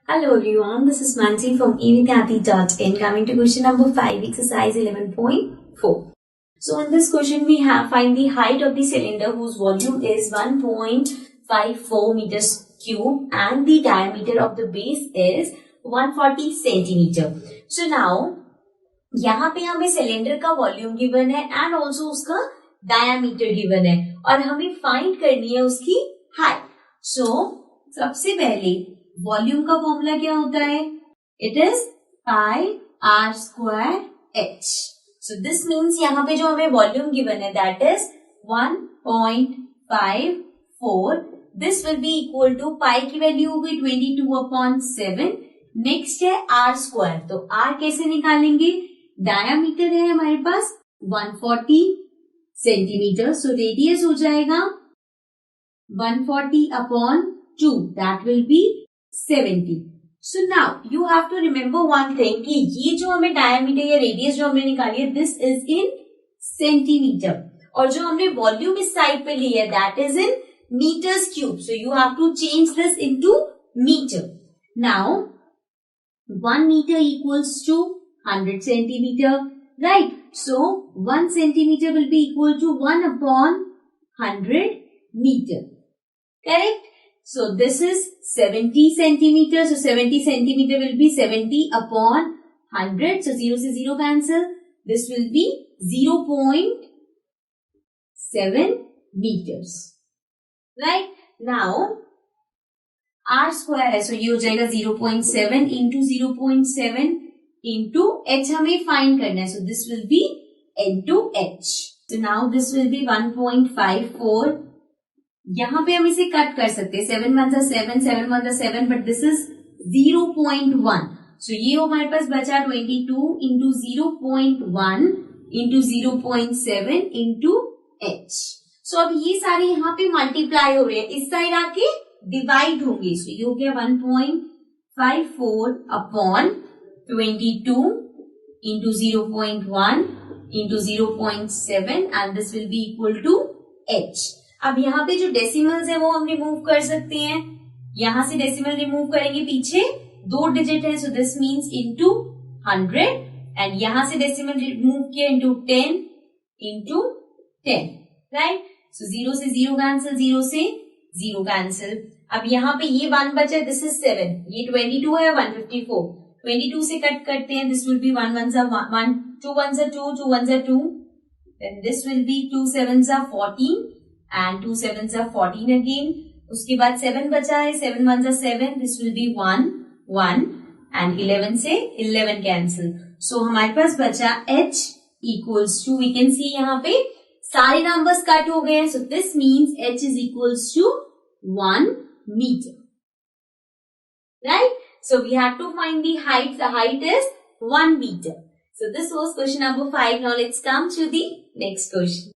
Hello everyone, this is Mansi from evidyati.in. Coming to question number 5, exercise 11.4. So in this question we have find the height of the cylinder whose volume is 1.54 meters cube and the diameter of the base is 140 centimeter. So now यहाँ पे हमें cylinder का volume given है and also उसका diameter given है और हमें find करनी है उसकी हाइट. सो सबसे पहले वॉल्यूम का फॉर्मूला क्या होता है? It is pi r square h. So this means यहाँ पे जो हमें वॉल्यूम गिवन है that is 1.54. This will be equal to pi की वैल्यू होगी 22/7. नेक्स्ट है आर स्क्वायर. तो आर कैसे निकालेंगे? डायामीटर है हमारे पास 140 सेंटीमीटर. सो रेडियस हो जाएगा 140/2. That will be 70. So now you have to remember one thing कि ये जो हमें डायमीटर या रेडियस जो हमने निकाली है दिस इज इन सेंटीमीटर और जो हमने वॉल्यूम इस साइड पे ली है that is in metres cube. So you have to change this into metre. Now 1 meter equals to 100 centimeter, right? So 1 centimeter will be equal to 1/100 meter, correct? So this is 70 centimeter. So 70 centimeter will be 70/100. So 0 से 0 cancel. This will be 0.7 meters, right? Now R square है, so ये हो जाएगा 0.7 into 0.7 into h हमें find करना है. So this will be into h. So now this will be 1.54. यहाँ पे हम इसे कट कर सकते हैं. 7 1 7, 7 1 7, but this is 0.1. So ये हमारे पास बचा 22 into 0.1 into 0.7 into h. So अब ये सारे यहाँ पे मल्टीप्लाई हो रहे हैं, इस साइड आके डिवाइड होंगे. So ये हो गया 1.54/22 into 0.1 into 0.7 and this will be equal to h. अब यहाँ पे जो डेसिमल्स है वो हम रिमूव कर सकते हैं. यहां से डेसिमल रिमूव करेंगे, पीछे 2 डिजिट है. सो दिस मीन्स इंटू 100 एंड यहां से डेसिमल रिमूव किया इंटू 10 इंटू 10, राइट? सो 0 से 0 कैंसिल, 0 से 0 कैंसिल. अब यहाँ पे ये 1 बचा, दिस इज 7. ये 22 है 154. 22 से कट करते हैं. This will be 1 1 1, 2 1 2, 2 1 2. Then this will be 2 7 14 and 2 7s are 14 again. उसके बाद 7 बचा है, 7 1s are 7. This will be 1 1 and 11 से 11 cancel. So हमारे पास बचा h equals to, we can see यहाँ पे सारे नंबर्स कट हो गए हैं. So this means h is equals to 1 meter, right? So we have to find the height. The height is 1 meter. So this was question number 5. Now let's come to the next question.